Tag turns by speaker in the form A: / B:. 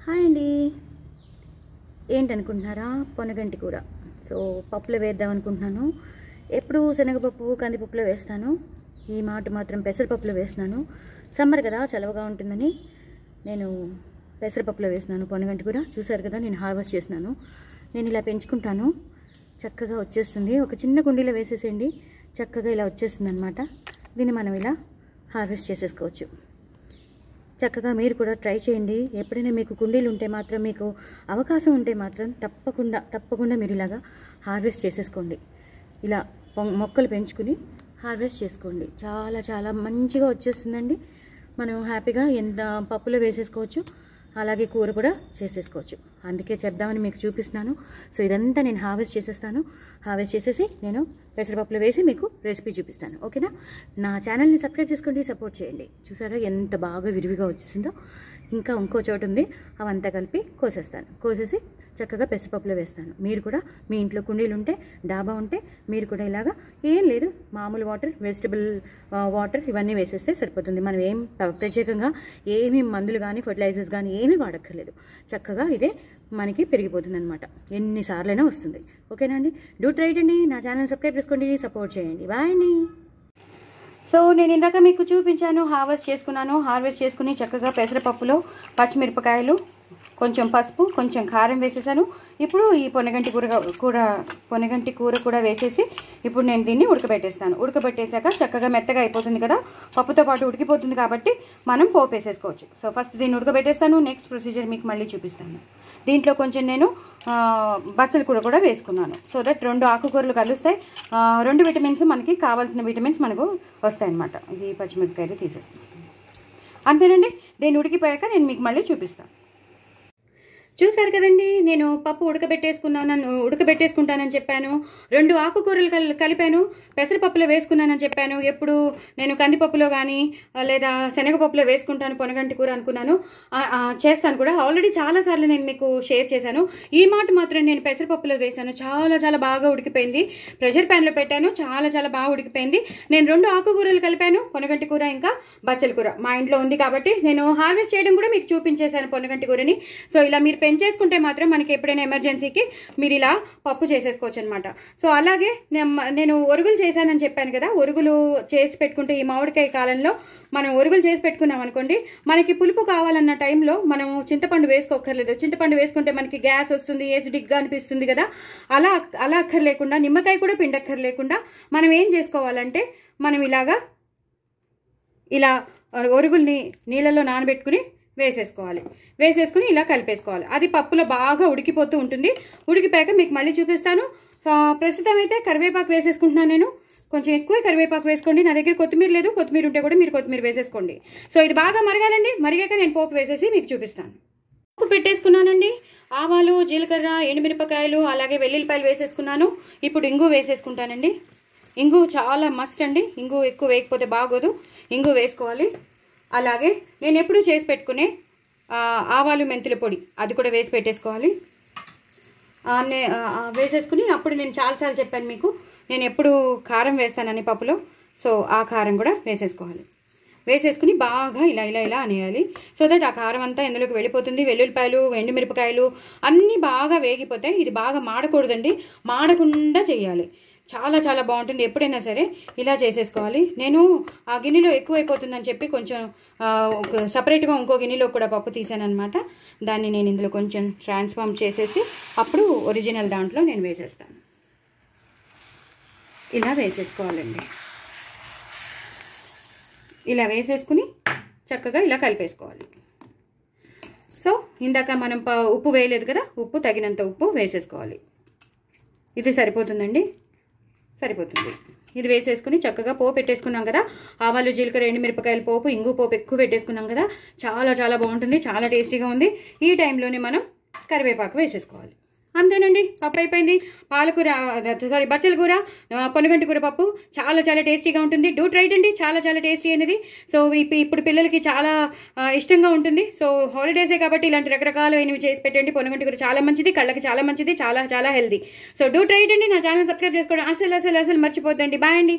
A: Hi అండి. ఏంటనుకుంటున్నారా? పొనగంటి కూర. So పప్పులో వేద్దాం అనుకుంటున్నాను. ఎప్పుడు శనగపప్పు కందిపప్పులో వేస్తాను, ఈ మాట మాత్రం పెసరపప్పులో వేస్తున్నాను. సమ్మర్ కదా, చలవగా ఉంటుందని నేను పెసరపప్పులో వేస్తున్నాను పొనగంటి కూర. చూసారు కదా, నేను హార్వెస్ట్ చేసినాను. నేను ఇలా పెంచుకుంటాను, చక్కగా వచ్చేస్తుంది. ఒక చిన్న కుండీలో వేసేసేయండి, చక్కగా ఇలా వచ్చేస్తుంది అనమాట. దీన్ని మనం ఇలా హార్వెస్ట్ చేసేసుకోవచ్చు. చక్కగా మీరు కూడా ట్రై చేయండి. ఎప్పుడైనా మీకు కుండీలు ఉంటే మాత్రం, మీకు అవకాశం ఉంటే మాత్రం తప్పకుండా మీరు ఇలాగా హార్వెస్ట్ చేసేసుకోండి. ఇలా మొక్కలు పెంచుకుని హార్వెస్ట్ చేసుకోండి. చాలా చాలా మంచిగా వచ్చేస్తుందండి. మనం హ్యాపీగా ఎంత పప్పులో వేసేసుకోవచ్చు, అలాగే కూర కూడా చేసేసుకోవచ్చు. అందుకే చెప్దామని మీకు చూపిస్తున్నాను. సో ఇదంతా నేను హార్వెస్ట్ చేసేస్తాను. హార్వెస్ట్ చేసేసి నేను పెసరపప్పులో వేసి మీకు రెసిపీ చూపిస్తాను. ఓకేనా? నా ఛానల్ని సబ్స్క్రైబ్ చేసుకోండి, సపోర్ట్ చేయండి. చూసారా ఎంత బాగా విరివిగా వచ్చేసిందో. ఇంకా ఇంకో చోటు ఉంది, అవంతా కలిపి కోసేసి చక్కగా పెసరపప్పులో వేస్తాను. మీరు కూడా మీ ఇంట్లో కుండీలు ఉంటే, డాబా ఉంటే మీరు కూడా ఇలాగా ఏం లేదు, మామూలు వాటర్, వెజిటబుల్ వాటర్ ఇవన్నీ వేసేస్తే సరిపోతుంది. మనం ఏం ప్రత్యేకంగా ఏమీ మందులు కానీ ఫర్టిలైజర్స్ కానీ ఏమీ వాడక్కర్లేదు. చక్కగా ఇదే మనకి పెరిగిపోతుంది అనమాట. ఎన్నిసార్లైనా వస్తుంది. ఓకేనా అండి? డూ ట్రై అండి. నా ఛానల్ సబ్స్క్రైబ్ చేసుకోండి, సపోర్ట్ చేయండి. బాయ్ అండి. సో నేను ఇందాక మీకు చూపించాను, హార్వెస్ట్ చేసుకున్నాను. హార్వెస్ట్ చేసుకుని చక్కగా పెసరపప్పులో పచ్చిమిరపకాయలు, కొంచెం పసుపు, కొంచెం కారం వేసేసాను. ఇప్పుడు ఈ పొనగంటి కూర కూడా వేసేసి ఇప్పుడు నేను దీన్ని ఉడకబెట్టేస్తాను. ఉడకబెట్టేశాక చక్కగా మెత్తగా అయిపోతుంది కదా, పప్పుతో పాటు ఉడికిపోతుంది కాబట్టి మనం పోపు వేసేసుకోవచ్చు. సో ఫస్ట్ దీన్ని ఉడకబెట్టేస్తాను. నెక్స్ట్ ప్రొసీజర్ మీకు మళ్ళీ చూపిస్తాను. దీంట్లో కొంచెం నేను బచ్చల కూర కూడా వేసుకున్నాను. సో దట్ 2 ఆకుకూరలు కలుస్తాయి. 2 విటమిన్స్, మనకి కావాల్సిన విటమిన్స్ మనకు వస్తాయన్నమాట. ఇది పచ్చిమిరపకాయలు తీసేస్తాను. అంతేనండి. దీన్ని ఉడికిపోయాక నేను మీకు మళ్ళీ చూపిస్తాను. చూసారు కదండి, నేను పప్పు ఉడకబెట్టేసుకుంటానని చెప్పాను. 2 ఆకుకూరలు కలిపాను, పెసరపప్పులో వేసుకున్నానని చెప్పాను. ఎప్పుడు నేను కందిపప్పులో కానీ లేదా శనగపప్పులో వేసుకుంటాను పొనగంటి కూర అనుకున్నాను. చేస్తాను కూడా. ఆల్రెడీ చాలాసార్లు నేను మీకు షేర్ చేశాను. ఈ మాట మాత్రం నేను పెసరపప్పులో వేశాను. చాలా చాలా బాగా ఉడికిపోయింది. ప్రెషర్ ప్యాన్లో పెట్టాను, చాలా చాలా బాగా ఉడికిపోయింది. నేను 2 ఆకుకూరలు కలిపాను, పొనగంటి కూర ఇంకా బచ్చల కూర మా ఇంట్లో ఉంది కాబట్టి నేను హార్వెస్ట్ చేయడం కూడా మీకు చూపించేశాను పొనగంటి కూరని. సో ఇలా మీరు పెంచేసుకుంటే మాత్రం మనకి ఎప్పుడైనా ఎమర్జెన్సీకి మీరు ఇలా పప్పు చేసేసుకోవచ్చు అనమాట. సో అలాగే నేను ఒరుగులు చేశానని చెప్పాను కదా, ఒరుగులు చేసి పెట్టుకుంటే ఈ మామిడికాయ కాలంలో మనం ఒరుగులు చేసి పెట్టుకున్నాం అనుకోండి, మనకి పులుపు కావాలన్న టైంలో మనం చింతపండు వేసుకోక్కర్లేదు. చింతపండు వేసుకుంటే మనకి గ్యాస్ వస్తుంది, ఏసిడిక్గా అనిపిస్తుంది కదా. అలా అక్కర్లేకుండా, నిమ్మకాయ కూడా పిండక్కర్లేకుండా మనం ఏం చేసుకోవాలంటే, మనం ఇలా ఒరుగుల్ని నీళ్ళలో నానబెట్టుకుని వేసేసుకుని ఇలా కలిపేసుకోవాలి. అది పప్పులో బాగా ఉడికిపోతూ ఉంటుంది. ఉడికిపోయాక మీకు మళ్ళీ చూపిస్తాను. ప్రస్తుతం అయితే కరివేపాకు వేసేసుకుంటున్నాను నేను. కొంచెం ఎక్కువ కరివేపాకు వేసుకోండి. నా దగ్గర కొత్తిమీర లేదు, కొత్తిమీర ఉంటే కూడా మీరు కొత్తిమీర వేసేసుకోండి. సో ఇది బాగా మరగాలండి. మరిగాక నేను పోపు వేసేసి మీకు చూపిస్తాను. పోపు పెట్టేసుకున్నానండి. ఆవాలు, జీలకర్ర, ఎండుమిరపకాయలు, అలాగే వెల్లుల్లిపాయలు వేసేసుకున్నాను. ఇప్పుడు ఇంగు వేసేసుకుంటానండి. ఇంగు చాలా మస్ట్ అండి. ఇంగు ఎక్కువ వేయకపోతే బాగోదు. ఇంగు వేసుకోవాలి. అలాగే నేను ఎప్పుడు చేసి పెట్టుకునే ఆవాలు మెంతుల పొడి, అది కూడా వేసి పెట్టేసుకోవాలి. వేసేసుకుని అప్పుడు నేను చాలాసార్లు చెప్పాను మీకు, నేను ఎప్పుడు కారం వేస్తానని పప్పులో. సో ఆ కారం కూడా వేసేసుకుని బాగా ఇలా అనేయాలి. సో దట్ ఆ కారం అంతా ఇందులోకి వెళ్ళిపోతుంది. వెల్లుల్లిపాయలు, ఎండుమిరపకాయలు అన్నీ బాగా వేగిపోతాయి. ఇది బాగా మాడకూడదండి, మాడకుండా చేయాలి. చాలా చాలా బాగుంటుంది. ఎప్పుడైనా సరే ఇలా చేసేసుకోవాలి. నేను ఆ గిన్నెలో ఎక్కువైపోతుందని చెప్పి కొంచెం సపరేట్గా ఇంకో గిన్నెలో కూడా పప్పు తీసాను అనమాట. దాన్ని నేను ఇందులో కొంచెం ట్రాన్స్ఫార్మ్ చేసేసి అప్పుడు ఒరిజినల్ దాంట్లో నేను వేసేస్తాను. ఇలా వేసేసుకోవాలండి. ఇలా వేసేసుకుని చక్కగా ఇలా కలిపేసుకోవాలి. సో ఇందాక మనం ఉప్పు వేయలేదు కదా, ఉప్పు తగినంత ఉప్పు వేసేసుకోవాలి. ఇది సరిపోతుందండి, సరిపోతుంది. ఇది వేసేసుకుని చక్కగా పోపు పెట్టేసుకున్నాం కదా, ఆవాలు, జీలకర్ర, ఎండుమిరపకాయల పోపు, ఇంగు పోపు ఎక్కువ పెట్టేసుకున్నాం కదా, చాలా చాలా బాగుంటుంది, చాలా టేస్టీగా ఉంది. ఈ టైంలోనే మనం కరివేపాకు వేసేసుకోవాలి. అంతేనండి, పప్పు అయిపోయింది. బచ్చల కూర, పొనగంటి కూర పప్పు చాలా చాలా టేస్టీగా ఉంటుంది. డూ ట్రై అండి, చాలా చాలా టేస్టీ అనేది. సో ఇప్పుడు పిల్లలకి చాలా ఇష్టంగా ఉంటుంది. సో హాలిడేసే కాబట్టి ఇలాంటి రకరకాలైనవి చేసి పెట్టండి. పొనగంటి కూర చాలా మంచిది, కళ్ళకి చాలా మంచిది, చాలా చాలా హెల్దీ. సో డూ ట్రై అండి. నా ఛానల్ సబ్స్క్రైబ్ చేసుకోవడం అసలు మర్చిపోద్దండి. బాయ్ అండి.